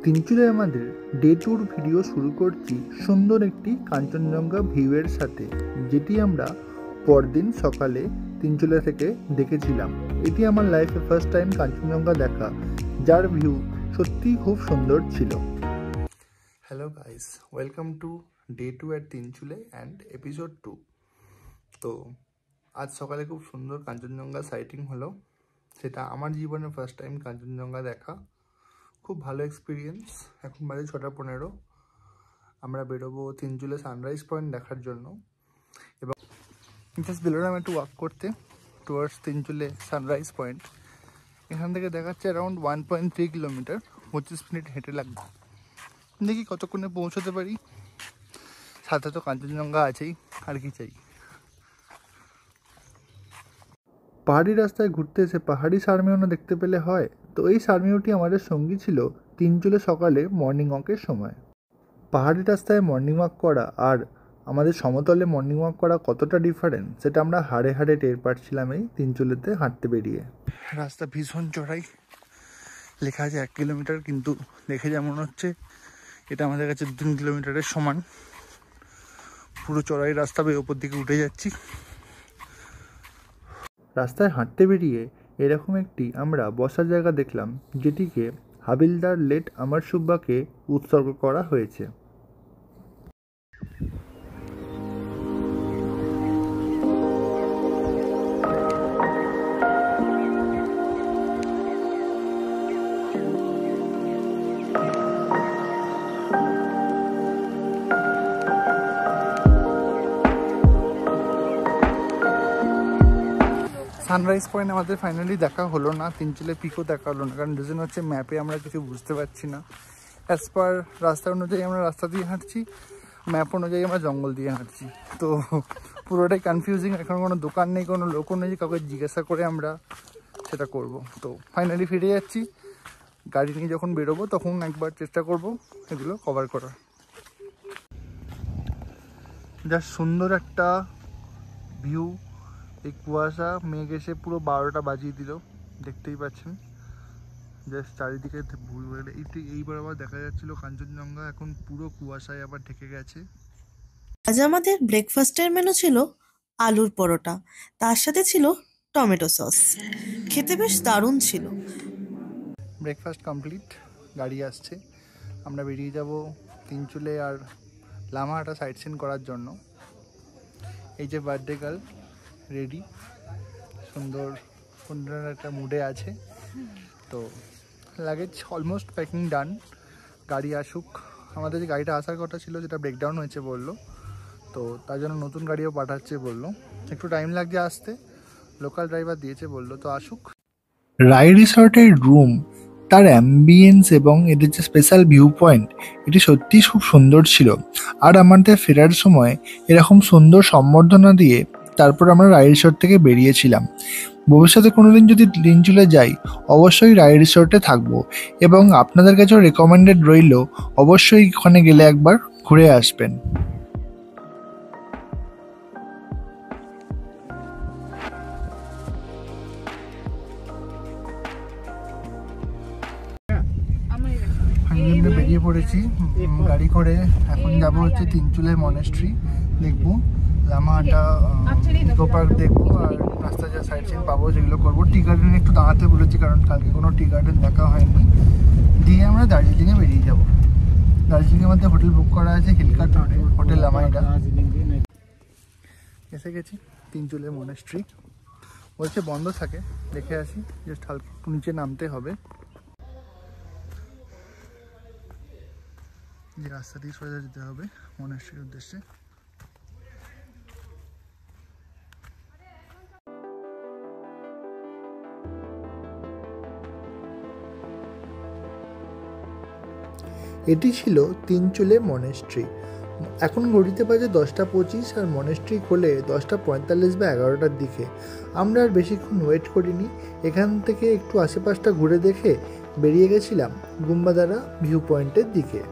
তিনচুলে আমাদের day tour video শুরু করছি সুন্দর একটি কাঞ্চনজঙ্ঘা ভিউয়ের সাথে, যেটি আমরা পরদিন সকালে তিনচুলে থেকে দেখেছিলাম। এটি আমার লাইফে ফার্স্ট টাইম কাঞ্চনজঙ্ঘা দেখা, যার ভিউ সত্যিই খুব সুন্দর ছিল। Hello guys, welcome to day 2 at Tinchuley and episode 2। তো আজ সকালে খুব সুন্দর কাঞ্চনজঙ্ঘা সাইটিং হলো, সেটা আমার জীবনের ফার্স্ট টাইম কাঞ্চনজঙ্ঘা দেখা। খুব ভালো এক্সপিরিয়েন্স। এখন বাজে 6:15। আমরা বেরোবো তিনচুলে সানরাইজ পয়েন্ট দেখার জন্য, এবং জাস্ট বেরোলাম একটু ওয়াক করতে টুয়ার্ডস তিনচুলে সানরাইজ পয়েন্ট। এখান থেকে দেখাচ্ছে অ্যারাউন্ড 1.3 কিলোমিটার, 25 মিনিট হেঁটে লাগবে। দেখি কতক্ষণে পৌঁছতে পারি। সাথে তো কাঞ্চনজঙ্ঘা আছেই, আর কি চাই। পাহাড়ি রাস্তায় ঘুরতে এসে পাহাড়ি সারমেয়না দেখতে পেলে হয়। তো এই সারমেয়টি আমাদের সঙ্গী ছিল তিনচুলে সকালে মর্নিং ওয়াকের সময়। পাহাড়ি রাস্তায় মর্নিং ওয়াক করা আর আমাদের সমতলে মর্নিং ওয়াক করা কতটা ডিফারেন্ট, সেটা আমরা হাড়ে হাড়ে টের পাচ্ছিলাম এই তিনচুলেতে হাঁটতে বেরিয়ে। রাস্তা ভীষণ চড়াই, লেখা আছে 1 কিলোমিটার, কিন্তু দেখে যেমন হচ্ছে এটা আমাদের কাছে 3 কিলোমিটারের সমান। পুরো চড়াই রাস্তা বেয়ে ওপর দিকে উঠে যাচ্ছি। রাস্তায় হাঁটতে বেরিয়ে এরকম একটি আমরা বসার জায়গা দেখলাম, যেটিকে হাবিলদার লেট আমার সুব্বাকে উৎসর্গ করা হয়েছে। সানরাইজ পয়েন্ট আমাদের ফাইনালি দেখা হলো না, তিনচুলে পিকও দেখা হলো না, কারণ রিজন হচ্ছে ম্যাপে আমরা কিছু বুঝতে পারছি না। অ্যাজ পার রাস্তা অনুযায়ী আমরা রাস্তা দিয়ে হাঁটছি, ম্যাপ অনুযায়ী আমরা জঙ্গল দিয়ে হাঁটছি। তো পুরোটাই কনফিউজিং। এখন কোনো দোকান নেই, কোনো লোকও নেই, কাউকে জিজ্ঞাসা করে আমরা সেটা করব। তো ফাইনালি ফিরে যাচ্ছি। গাড়ি নিয়ে যখন বেরোবো তখন একবার চেষ্টা করব এগুলো কভার করার। যা সুন্দর একটা ভিউ। এই কুয়াশা মেঘ এসে পুরো 12টা বাজিয়ে দিল, দেখতেই পাচ্ছেন। জাস্ট চারিদিকে এইবার আবার দেখা যাচ্ছিল কাঞ্চনজঙ্ঘা, এখন পুরো কুয়াশায় আবার ঢেকে গেছে। আজ আমাদের ব্রেকফাস্টের মেনু ছিল আলুর পরোটা, তার সাথে ছিল টমেটো সস। খেতে বেশ দারুণ ছিল। ব্রেকফাস্ট কমপ্লিট, গাড়ি আসছে। আমরা বেরিয়ে যাব তিনচুলে আর লামাহাটা সাইট সিন করার জন্য। এই যে বার্থডে গার্ল রেডি, সুন্দর সুন্দর একটা মুডে আছে। তো লাগেজ অলমোস্ট প্যাকিং ডান। গাড়ি আসুক। আমাদের যে গাড়িটা আসার কথা ছিল, যেটা ব্রেকডাউন হয়েছে বললো, তো তার জন্য নতুন গাড়িও পাঠাচ্ছে বললো। একটু টাইম লাগছে আসতে, লোকাল ড্রাইভার দিয়েছে বললো, তো আসুক। রায় রিসর্টের রুম, তার অ্যাম্বিয়েন্স এবং এদের যে স্পেশাল ভিউ পয়েন্ট, এটি সত্যিই খুব সুন্দর ছিল। আর আমাদের ফেরার সময় এরকম সুন্দর সম্বর্ধনা দিয়ে তারপর আমরা রায় রিসর্ট থেকে বেরিয়েছিলাম। ভবিষ্যতে কোনোদিন যদি তিনচুলে যাই, অবশ্যই রায় রিসর্টে থাকবো, এবং আপনাদের কাছেও রেকমেন্ডেড রইল অবশ্যই ওখানে গেলে একবার ঘুরে আসবেন। বেরিয়ে পড়েছি গাড়ি করে। এখন যাব হচ্ছে তিনচুলে মনেস্ট্রি দেখবো, লামাহাটা ইকো পার্ক দেখবো, আর রাস্তায় যা সাইড সিন পাবো সেগুলো করবো। টি গার্ডেনে একটু দাঁড়াতে বলেছি, কারণ কালকে কোনো টি গার্ডেন দেখা হয়নি। দিয়ে আমরা দার্জিলিংয়ে বেরিয়ে যাব। দার্জিলিংয়ের মধ্যে হোটেল বুক করা আছে, হিলকাট হোটেল লামাইডা। এসে গেছি তিনচুলে মনেস্ট্রি। বলছে বন্ধ থাকে, দেখে আসি। জাস্ট হালকা একটু নিচে নামতে হবে। যে রাস্তা দিয়ে সোজা যেতে হবে মনেস্ট্রির উদ্দেশ্যে। এটি ছিল তিনচুলে মনেস্ট্রি। এখন ঘড়িতে বাজে 10টা 25, আর মনেস্ট্রি খোলে 10টা 45 বা 11টার দিকে। আমরা আর বেশিক্ষণ ওয়েট করিনি, এখান থেকে একটু আশেপাশটা ঘুরে দেখে বেরিয়ে গেছিলাম গুম্বাদারা ভিউ পয়েন্টের দিকে।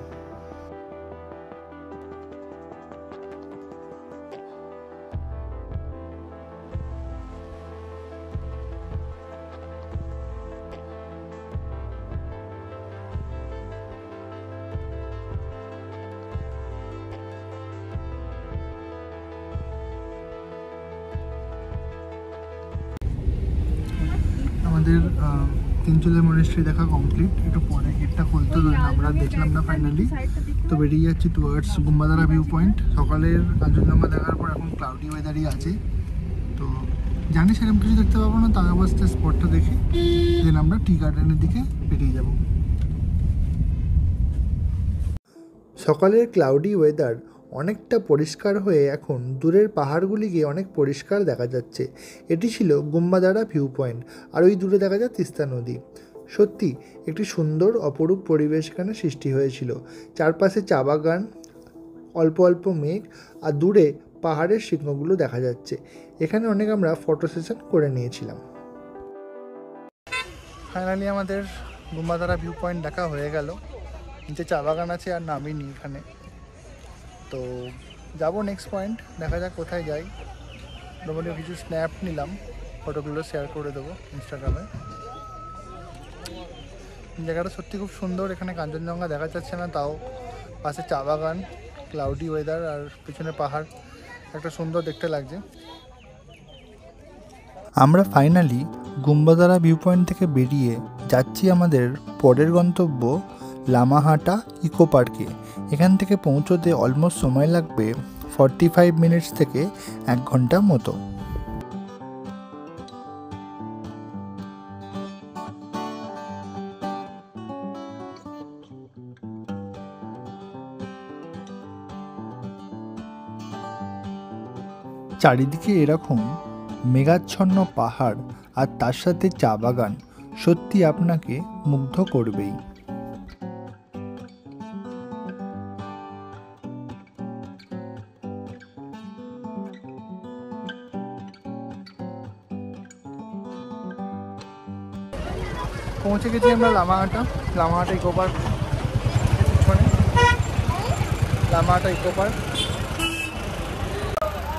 আমাদের তিনচুলের মনেস্ট্রি দেখা কমপ্লিট। একটু পরে গেটটা খুলতে হলো, আমরা দেখলাম না ফাইনালি, তো বেরিয়ে যাচ্ছি টুয়ার্ডস গুম্বাদারা ভিউ পয়েন্ট। সকালের কাঞ্চনজঙ্ঘা দেখার পর এখন ক্লাউডি ওয়েদারই আছে, তো জানি সেরকম কিছু দেখতে পাবো না, তার অবস্থা স্পটটা দেখে দেন আমরা টি গার্ডেনের দিকে বেরিয়ে যাব। সকালের ক্লাউডি ওয়েদার অনেকটা পরিষ্কার হয়ে এখন দূরের পাহাড়গুলিকে অনেক পরিষ্কার দেখা যাচ্ছে। এটি ছিল গুম্বাদারা ভিউ পয়েন্ট, আর ওই দূরে দেখা যায় তিস্তা নদী। সত্যি একটি সুন্দর অপরূপ পরিবেশ এখানে সৃষ্টি হয়েছিল। চারপাশে চা বাগান, অল্প অল্প মেঘ, আর দূরে পাহাড়ের শৃঙ্গগুলো দেখা যাচ্ছে। এখানে অনেক আমরা ফটো সেশন করে নিয়েছিলাম। ফাইনালি আমাদের গুম্বাদারা ভিউ পয়েন্ট দেখা হয়ে গেল। নিচে চা বাগান আছে, আর নামিনি এখানে, তো যাব নেক্সট পয়েন্ট। দেখা যাক কোথায় যাই। মোটামুটি কিছু স্ন্যাপ নিলাম, ফটোগুলো শেয়ার করে দেবো ইনস্টাগ্রামে। জায়গাটা সত্যি খুব সুন্দর। এখানে কাঞ্চনজঙ্ঘা দেখা যাচ্ছে না, তাও পাশে চা বাগান, ক্লাউডি ওয়েদার, আর পিছনে পাহাড়, একটা সুন্দর দেখতে লাগছে। আমরা ফাইনালি গুম্বাদারা ভিউ পয়েন্ট থেকে বেরিয়ে যাচ্ছি আমাদের পরের গন্তব্য লামাহাটা ইকো পার্কে। এখান থেকে পৌঁছতে অলমোস্ট সময় লাগবে 45 মিনিটস থেকে 1 ঘন্টা মতো। চারিদিকে এরকম মেঘাচ্ছন্ন পাহাড় আর তার সাথে চা বাগান সত্যি আপনাকে মুগ্ধ করবেই। পৌঁছে গেছি আমরা Lamahata eco park. Lamahata eco park,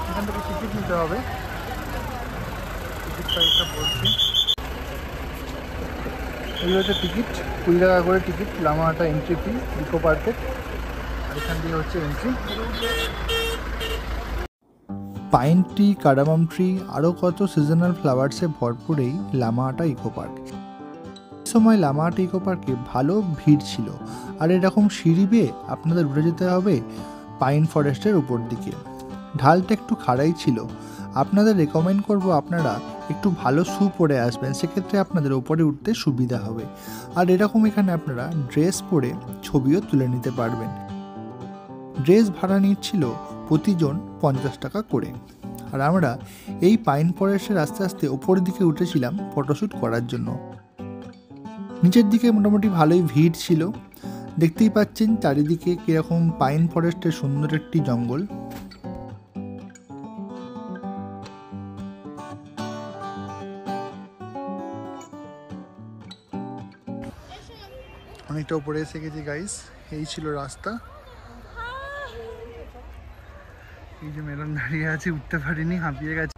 এখান থেকে টিকিট নিতে হবে। টিকিট প্রাইসটা বলছি, এই হচ্ছে টিকিট, 20 টাকা করে ticket. Lamahata entry fee eco পার্কের, আর এখান দিয়ে হচ্ছে entry. Pine tree, cardamom tree, আরও কত সিজনাল ফ্লাওয়ার্সে ভরপুর এই লামাহাটা ইকো পার্ক। সময় লামাহাটা ইকো পার্কে ভালো ভিড় ছিল, আর এরকম সিঁড়ি বেয়ে আপনাদের উঠে যেতে হবে পাইন ফরেস্টের উপর দিকে। ঢালটা একটু খাড়াই ছিল। আপনাদের রেকমেন্ড করব আপনারা একটু ভালো শ্যু পরে আসবেন, সেক্ষেত্রে আপনাদের ওপরে উঠতে সুবিধা হবে। আর এরকম এখানে আপনারা ড্রেস পরে ছবিও তুলে নিতে পারবেন। ড্রেস ভাড়া নিচ্ছিল প্রতিজন 50 টাকা করে। আর আমরা এই পাইন ফরেস্টের আস্তে আস্তে ওপরের দিকে উঠেছিলাম ফটোশ্যুট করার জন্য। নিচের দিকে মোটামুটি ভালোই ভিড় ছিল। দেখতেই পাচ্ছেন চারিদিকে কীরকম পাইন ফরেস্টের সুন্দর একটি জঙ্গল। অনেকটা উপরে এসে গেছি গাইস, এই ছিল রাস্তা। এই যে মেরন দাঁড়িয়ে আছে, উঠতে পারিনি, হাঁপিয়ে গেছে।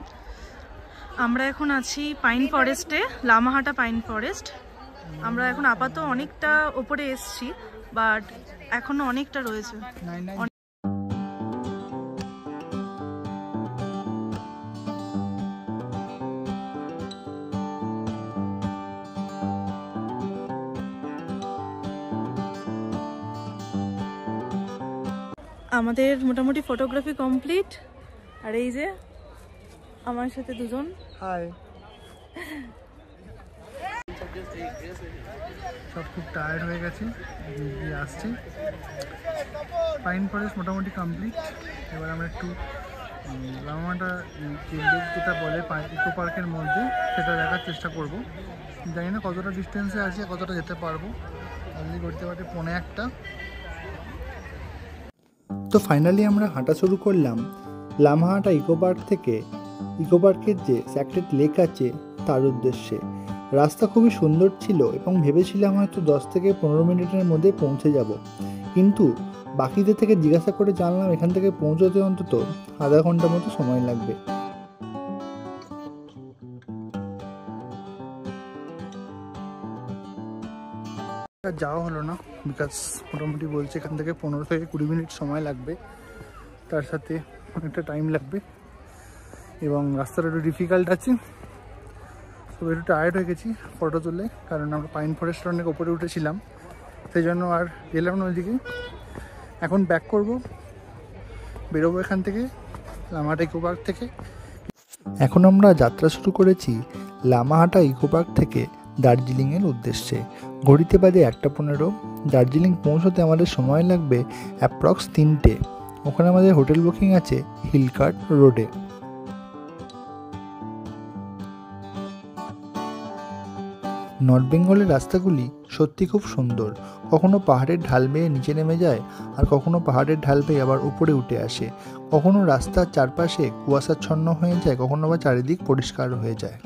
আমরা এখন আছি পাইন ফরেস্টে, লামাহাটা পাইন ফরেস্ট। আমরা এখন আপাতত অনেকটা উপরে এসছি, বাট এখনো অনেকটা রয়েছে। আমাদের মোটামুটি ফটোগ্রাফি কমপ্লিট, আর এই যে আমার সাথে দুজন। হাই। সব খুব টায়ার্ড হয়ে গেছি, আসছি। পাইন ফরেস্ট মোটামুটি কমপ্লিট। এবার আমরা একটু লামাহাটা যেটা বলে ইকো পার্কের মধ্যে, সেটা দেখার চেষ্টা করব। জানি না কতটা ডিস্টেন্সে আছে, কতটা যেতে পারবো। আপনি করতে পারতে 1:45। তো ফাইনালি আমরা হাঁটা শুরু করলাম লামাহাটা ইকো পার্ক থেকে ইকো পার্কের যে স্যাক্রেড লেক আছে তার উদ্দেশ্যে। রাস্তা খুবই সুন্দর ছিল এবং ভেবেছিলাম হয়তো 10 থেকে 15 মিনিটের মধ্যে পৌঁছে যাব, কিন্তু বাকিদের থেকে জিজ্ঞাসা করে জানলাম এখান থেকে পৌঁছতে অন্তত আধা ঘন্টার মতো সময় লাগবে। যাওয়া হলো না, বিকজ মোটামুটি বলছে এখান থেকে 15 থেকে 20 মিনিট সময় লাগবে, তার সাথে অনেকটা টাইম লাগবে এবং রাস্তাটা একটু ডিফিকাল্ট আছে। তো একটু টায়ার্ড হয়ে গেছি ফটো তুলে, কারণ আমরা পাইন ফরেস্টের অনেক ওপরে উঠেছিলাম, সেই জন্য আর গেলাম না ওইদিকে। এখন ব্যাক করব, বেরোবো এখান থেকে লামাহাটা ইকো পার্ক থেকে। এখন আমরা যাত্রা শুরু করেছি লামাহাটা ইকো পার্ক থেকে দার্জিলিংয়ের উদ্দেশ্যে। ঘড়িতে বাজে 1:15। দার্জিলিং পৌঁছতে আমাদের সময় লাগবে অ্যাপ্রক্স 3টে। ওখানে আমাদের হোটেল বুকিং আছে হিলকার্ট রোডে। নর্থ বেঙ্গলের রাস্তাগুলি সত্যি খুব সুন্দর। কখনো পাহাড়ের ঢাল বেয়ে নিচে নেমে যায়, আর কখনো পাহাড়ের ঢাল বেয়ে আবার উপরে উঠে আসে। কখনো রাস্তার চারপাশে কুয়াশাচ্ছন্ন হয়ে যায়, কখনো আবার চারিদিক পরিষ্কার হয়ে যায়।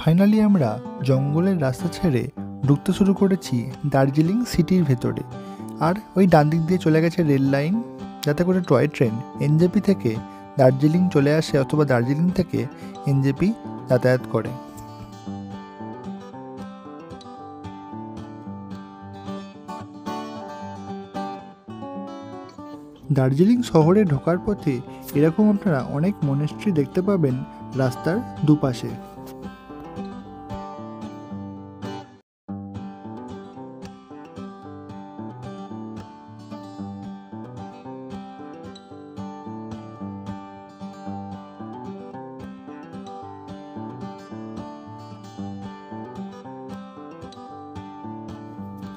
ফাইনালি আমরা জঙ্গলের রাস্তা ছেড়ে ঢুকতে শুরু করেছি দার্জিলিং সিটির ভেতরে। আর ওই ডান দিক দিয়ে চলে গেছে রেল লাইন, যাতে করে টয় ট্রেন এনজেপি থেকে দার্জিলিং চলে আসে, অথবা দার্জিলিং থেকে এনজেপি যাতায়াত করে। দার্জিলিং শহরে ঢোকার পথে এরকম আপনারা অনেক মনেস্ট্রি দেখতে পাবেন রাস্তার দুপাশে।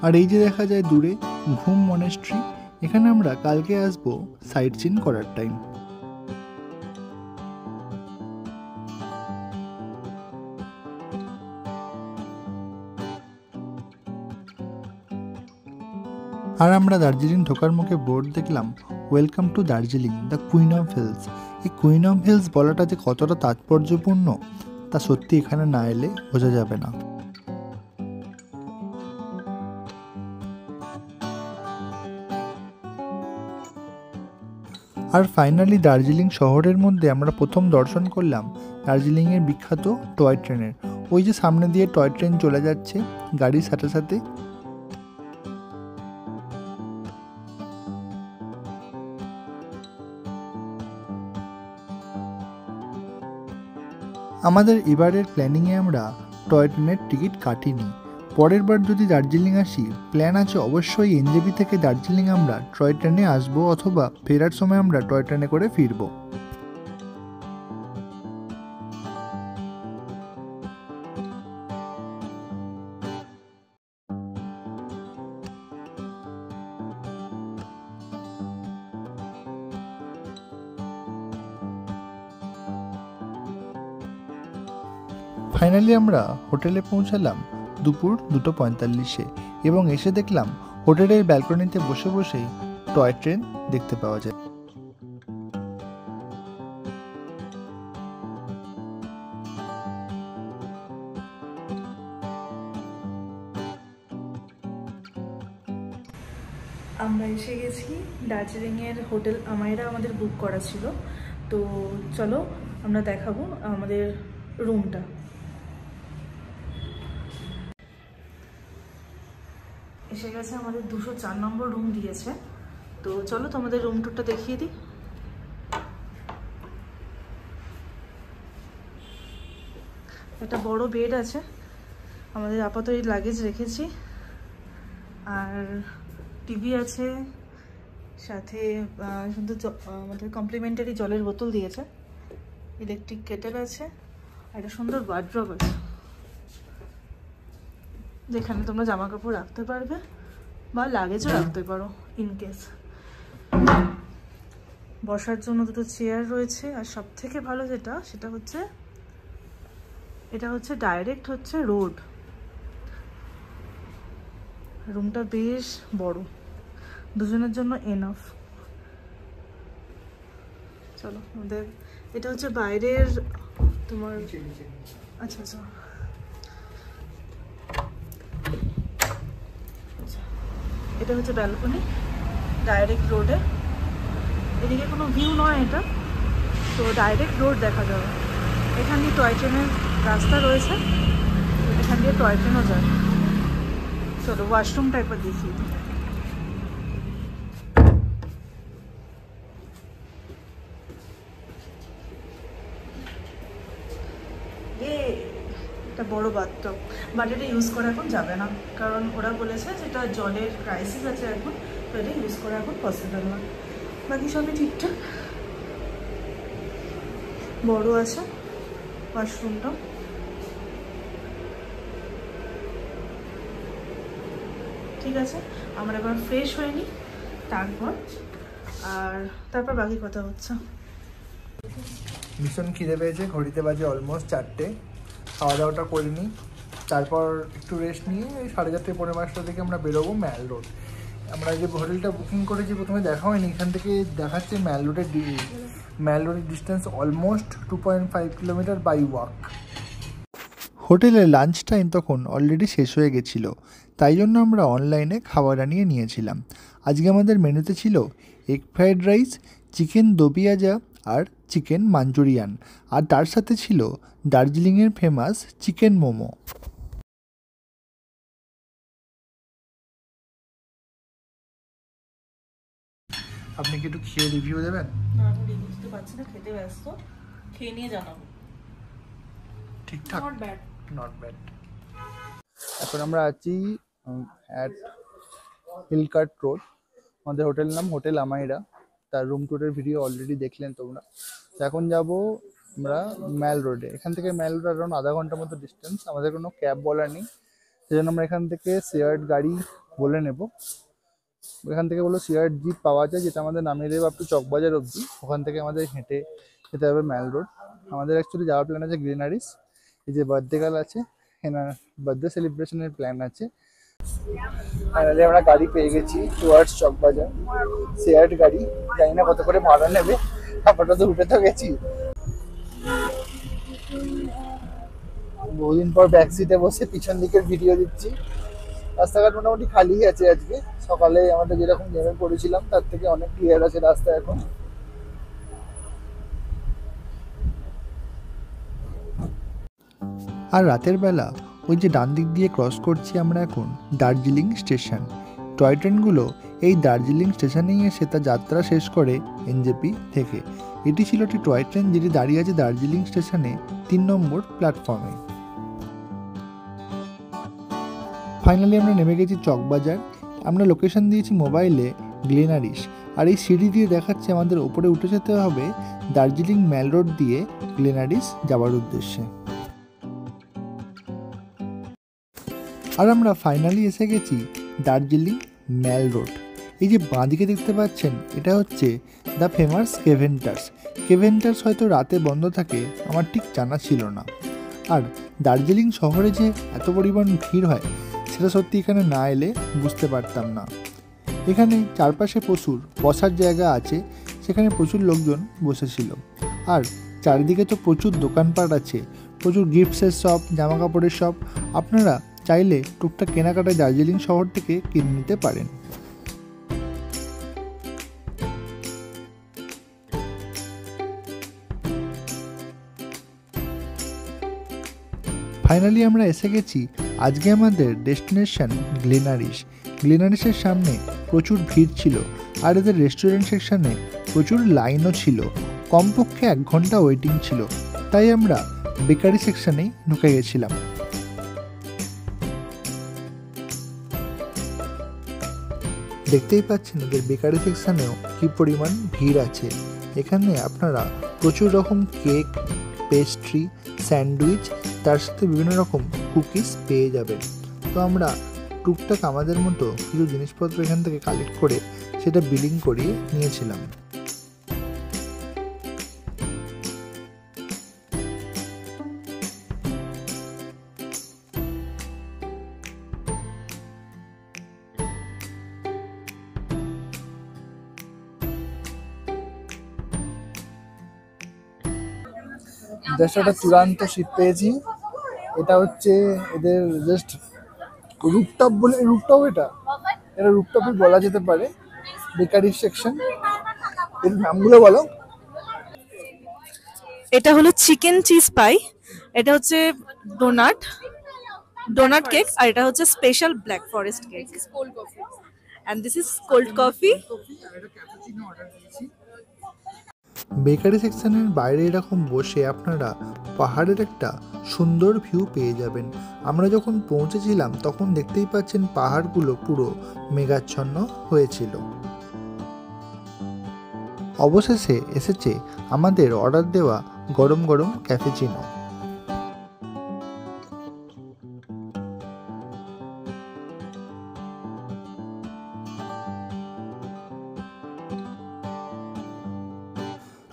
আর এই যে দেখা যায় দূরে ঘুম মনেস্ট্রি, এখানে আমরা কালকে আসবো সাইট সিন করার টাইম। আর আমরা দার্জিলিং ঢোকার মুখে বোর্ড দেখলাম, welcome to Darjeeling, the queen of hills. এই কুইন অফ হিলস বলাটা যে কতটা তাৎপর্যপূর্ণ তা সত্যি এখানে না এলে বোঝা যাবে না। আর ফাইনালি দার্জিলিং শহরের মধ্যে আমরা প্রথম দর্শন করলাম দার্জিলিংয়ের বিখ্যাত টয় ট্রেনের। ওই যে সামনে দিয়ে টয় ট্রেন চলে যাচ্ছে গাড়ির সাথে সাথে। আমাদের এবারের প্ল্যানিংয়ে আমরা টয় ট্রেনের টিকিট কাটিনি। পরের বার যদি দার্জিলিং আসি, প্ল্যান আছে অবশ্যই এনজেপি থেকে দার্জিলিং আমরা টয় ট্রেনে আসবো, অথবা ফেরার সময় আমরা টয় ট্রেনে করে ফিরবো। ফাইনালি আমরা হোটেলে পৌঁছালাম দুপুর 2:45 এবং এসে দেখলাম হোটেলের ব্যালকনিতে বসে বসেই টয় ট্রেন দেখতে পাওয়া যায়। আমরা এসে গেছি দার্জিলিংয়ের হোটেল আমায়রা আমাদের বুক করা ছিল। তো চলো আমরা দেখাবো আমাদের রুমটা। এসে গেছে আমাদের 204 নম্বর রুম দিয়েছে। তো চলো তোমাদের রুম টুরটা দেখিয়ে দিই। একটা বড় বেড আছে, আমাদের আপাতত এই লাগেজ রেখেছি, আর টিভি আছে, সাথে সুন্দর আমাদের কমপ্লিমেন্টারি জলের বোতল দিয়েছে, ইলেকট্রিক কেটেল আছে, আর একটা সুন্দর ওয়ার্ড্রব আছে যেখানে তোমরা জামা কাপড় রাখতে পারবে বা লাগেজও রাখতে পারো ইনকেস। বসার জন্য দুটো চেয়ার রয়েছে, আর সব থেকে ভালো সেটা হচ্ছে এটা হচ্ছে ডাইরেক্ট হচ্ছে রোড। রুমটা বেশ বড়, দুজনের জন্য এনাফ। চলো আমাদের এটা হচ্ছে বাইরের তোমার, আচ্ছা আচ্ছা এটা হচ্ছে ব্যালকনি, ডাইরেক্ট রোডে। এদিকে কোনো ভিউ নয় এটা, তো ডাইরেক্ট রোড দেখা যাবে। এখান দিয়ে টয় ট্রেনের রাস্তা রয়েছে, এখান দিয়ে টয় ট্রেনও যায়। চলো ওয়াশরুমটা একবার দেখি। একটা বড় বাথটব, বাট এটা ইউজ করা এখন যাবে না, কারণ ওরা বলেছে যেটা জলের ক্রাইসিস আছে এখন, তো এটা ইউজ করা এখন পসিবল না। বাকি সবই ঠিকঠাক, বড় আছে ওয়াশরুমটা। ঠিক আছে, আমরা এবার ফ্রেশ হয়ে নিই, তারপর বাকি কথা হচ্ছে। ভীষণ খিদে পেয়েছে, ঘড়িতে বাজে অলমোস্ট 4টে। খাওয়া দাওয়াটা করে নিই, তারপর একটু রেস্ট নিয়ে 4:30 পৌনে 5টার দিকে আমরা বেরোবো ম্যাল রোড। আমরা যে হোটেলটা বুকিং করেছি প্রথমে দেখা হয়নি, এখান থেকে দেখাচ্ছে ম্যাল রোডের distance almost 2.5 kilometre by walk. হোটেলের লাঞ্চ টাইম তখন অলরেডি শেষ হয়ে গেছিলো, তাই জন্য আমরা অনলাইনে খাবার আনিয়ে নিয়েছিলাম। আজকে আমাদের মেনুতে ছিল এগ ফ্রাইড রাইস, চিকেন দো পিয়াজা আর চিকেন মাঞ্চুরিয়ান, আর তার সাথে ছিল দার্জিলিংয়ের ফেমাস চিকেন মোমো। আপনি কি একটু খেয়ে রিভিউ দেবেন? না, আমি রিভিউ দিতে পারছি না, খেতে ব্যস্ত, খেয়ে নিয়ে জানাবো। ঠিকঠাক, নট ব্যাড। এখন আমরা আছি অ্যাট হিলকার্ট রোড। আমাদের হোটেল নাম হোটেল আমাইরা, তার রুম ট্যুরের ভিডিও অলরেডি দেখলেন তোমরা। তো এখন যাব আমরা ম্যাল রোডে। এখান থেকে ম্যাল রোড অ্যারাউন্ড আধা ঘন্টার মতো ডিস্টেন্স। আমাদের কোনো ক্যাব বলা নেই, সেজন্য আমরা এখান থেকে শেয়ার্ড গাড়ি বলে নেব। এখান থেকে বলো শেয়ার্ড জিপ পাওয়া যায়, যেটা আমাদের নামিয়ে দেবে আপ টু চকবাজার অবধি। ওখান থেকে আমাদের হেঁটে যেতে হবে ম্যাল রোড। আমাদের অ্যাকচুয়ালি যাওয়ার প্ল্যান আছে গ্রিনারিস, এই যে বার্থডে গার্ল আছে, এনার বার্থডে সেলিব্রেশনের প্ল্যান আছে। ফাইনালি আমরা গাড়ি পেয়ে গেছি টুয়ার্ডস চকবাজার, শেয়ার্ড গাড়ি। জানি না কত করে ভাড়া নেবে, আপাতত উঠে তো গেছি। বহুদিন পর ব্যাক সিটে বসে পিছন দিকের ভিডিও দিচ্ছি। রাস্তাঘাট মোটামুটি খালি আছে আজকে, সকালে আমাদের যেরকম নেমে পড়েছিলাম তার থেকে অনেক ক্লিয়ার আছে রাস্তা এখন। আর রাতের বেলা ওই যে ডান দিক দিয়ে ক্রস করছি আমরা এখন দার্জিলিং স্টেশন। টয় ট্রেনগুলো এই দার্জিলিং স্টেশনেই এসে তার যাত্রা শেষ করে এনজেপি থেকে। এটি ছিল একটি টয় ট্রেন যেটি দাঁড়িয়ে আছে দার্জিলিং স্টেশনে 3 নম্বর প্ল্যাটফর্মে। ফাইনালি আমরা নেমে গেছি চকবাজার। আমরা লোকেশন দিয়েছি মোবাইলে গ্লেনারিস, আর এই সিঁড়ি দিয়ে দেখাচ্ছে আমাদের উপরে উঠে যেতে হবে দার্জিলিং ম্যাল রোড দিয়ে গ্লেনারিস যাওয়ার উদ্দেশ্যে। আর আমরা ফাইনালি এসে গেছি দার্জিলিং ম্যাল রোড। এই যে বাঁদিকে দেখতে পাচ্ছেন, এটা হচ্ছে দ্য ফেমাস কেভেন্টার্স হয়তো রাতে বন্ধ থাকে, আমার ঠিক জানা ছিল না। আর দার্জিলিং শহরে যে এত পরিমাণ ভিড় হয় সেটা সত্যি এখানে না এলে বুঝতে পারতাম না। এখানে চারপাশে প্রচুর বসার জায়গা আছে, সেখানে প্রচুর লোকজন বসেছিল। আর চারিদিকে তো প্রচুর দোকানপাট আছে, প্রচুর গিফটসের শপ, জামা কাপড়ের শপ। আপনারা চাইলে টুকটাক কেনাকাটায় দার্জিলিং শহর থেকে কিনে নিতে পারেন। ফাইনালি আমরা এসে গেছি আজকে আমাদের ডেস্টিনেশন গ্লেনারিসের সামনে প্রচুর ভিড় ছিল, আর এদের রেস্টুরেন্ট সেকশনে প্রচুর লাইনও ছিল। কমপক্ষে 1 ঘন্টা ওয়েটিং ছিল, তাই আমরা বেকারি সেকশনেই ঢুকে গেছিলাম। দেখতেই পাচ্ছেন এদের বেকারি সেকশনেও কী পরিমাণ ভিড় আছে। এখানে আপনারা প্রচুর রকম কেক, পেস্ট্রি, স্যান্ডউইচ, তার সাথে বিভিন্ন রকম কুকিজ পেয়ে যাবেন। তো আমরা টুকটাক আমাদের মতো কিছু জিনিসপত্র এখান থেকে কালেক্ট করে সেটা বিলিং করিয়ে নিয়েছিলাম। জাস্ট একটা চূড়ান্ত শীত পেয়েছি। এটা হচ্ছে এদের জাস্ট রুফটপ বলে, রুফটপ এটা এটা রুফটপই বলা যেতে পারে। বেকারি সেকশন, এর নামগুলো বলো। এটা হলো চিকেন চিজ পাই, এটা হচ্ছে ডোনাট ডোনাট কেক, আর এটা হচ্ছে special black forest cake, and this is cold coffee. Bakery সেকশনের বাইরে এরকম বসে আপনারা পাহাড়ের একটা সুন্দর ভিউ পেয়ে যাবেন। আমরা যখন পৌঁছেছিলাম তখন দেখতেই পাচ্ছেন পাহাড়গুলো পুরো মেঘাচ্ছন্ন হয়েছিল। অবশেষে এসেছে আমাদের অর্ডার দেওয়া গরম গরম ক্যাফেচিনো।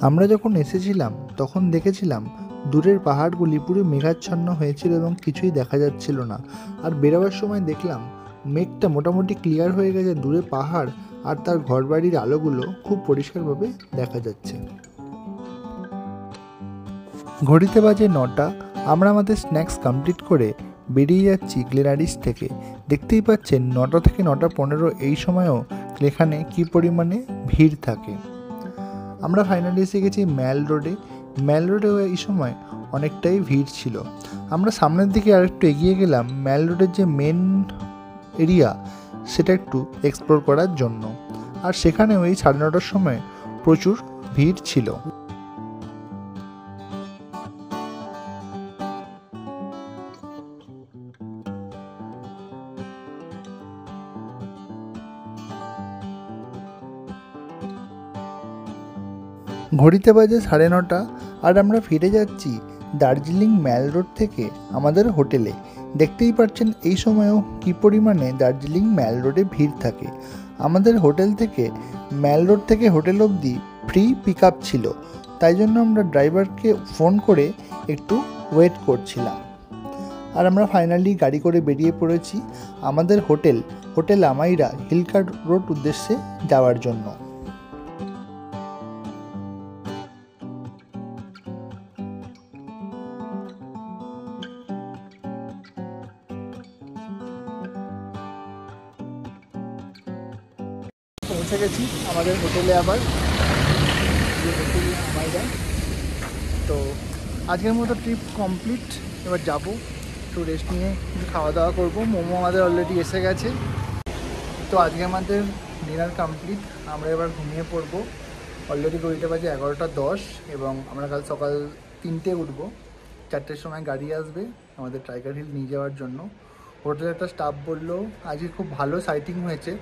আমরা যখন এসেছিলাম তখন দেখেছিলাম দূরের পাহাড়গুলি পুরো মেঘাচ্ছন্ন হয়েছিল এবং কিছুই দেখা যাচ্ছিল না। আর বেরোবার সময় দেখলাম মেঘটা মোটামুটি ক্লিয়ার হয়ে গেছে, দূরে পাহাড় আর তার ঘরবাড়ির আলোগুলো খুব পরিষ্কারভাবে দেখা যাচ্ছে। ঘড়িতে বাজে 9টা। আমরা আমাদের স্ন্যাক্স কমপ্লিট করে বেরিয়ে যাচ্ছি গ্লেনারিস থেকে। দেখতেই পাচ্ছেন 9টা থেকে 9:15 এই সময়ও এখানে কী পরিমাণে ভিড় থাকে। আমরা ফাইনালি এসে গেছি ম্যাল রোডে। ম্যাল রোডেও এই সময় অনেকটাই ভিড় ছিল। আমরা সামনের দিকে আরেকটু এগিয়ে গেলাম ম্যাল রোডের যে মেন এরিয়া সেটা একটু এক্সপ্লোর করার জন্য। আর সেখানেও এই 9:30টার সময় প্রচুর ভিড় ছিল। ঘড়িতে বাজে 9:30 আর আমরা ফিরে যাচ্ছি দার্জিলিং ম্যাল রোড থেকে আমাদের হোটেলে। দেখতেই পাচ্ছেন এই সময়ও কী পরিমাণে দার্জিলিং ম্যাল রোডে ভিড় থাকে। আমাদের হোটেল থেকে ম্যাল রোড থেকে হোটেল অবধি ফ্রি পিক আপ ছিল, তাই জন্য আমরা ড্রাইভারকে ফোন করে একটু ওয়েট করছিলাম। আর আমরা ফাইনালি গাড়ি করে বেরিয়ে পড়েছি আমাদের হোটেল আমাইরা হিলকার্ট রোড উদ্দেশ্যে যাওয়ার জন্য। পৌঁছে গেছি আমাদের হোটেলে আবার, তো আজকের মতো ট্রিপ কমপ্লিট। এবার যাব একটু রেস্ট নিয়ে কিছু খাওয়া দাওয়া করবো। মোমো আমাদের অলরেডি এসে গেছে। তো আজকে আমাদের ডিনার কমপ্লিট, আমরা এবার ঘুমিয়ে পড়বো। অলরেডি ঘড়িতে বাজে 11:10 এবং আমরা কাল সকাল 3টে উঠবো। 4টের সময় গাড়ি আসবে আমাদের টাইগার হিল নিয়ে যাওয়ার জন্য। হোটেলের একটা স্টাফ বললো আজকে খুব ভালো সাইটিং হয়েছে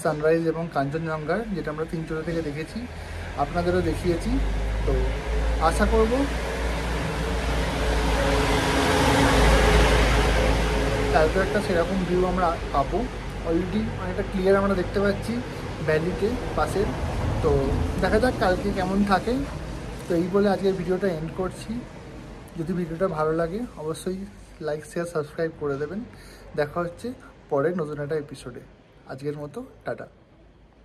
সানরাইজ এবং কাঞ্চনজঙ্ঘার, যেটা আমরা তিনচুলা থেকে দেখেছি, আপনাদেরও দেখিয়েছি। তো আশা করব কালকে একটা সেরকম ভিউ আমরা পাবো। অলরেডি অনেকটা ক্লিয়ার আমরা দেখতে পাচ্ছি ভ্যালিতে পাশে। তো দেখা যাক কালকে কেমন থাকে। তো এই বলে আজকের ভিডিওটা এন্ড করছি। যদি ভিডিওটা ভালো লাগে অবশ্যই লাইক শেয়ার সাবস্ক্রাইব করে দেবেন। দেখা হচ্ছে পরের নতুন একটা এপিসোডে। আজকের মতো টাটা।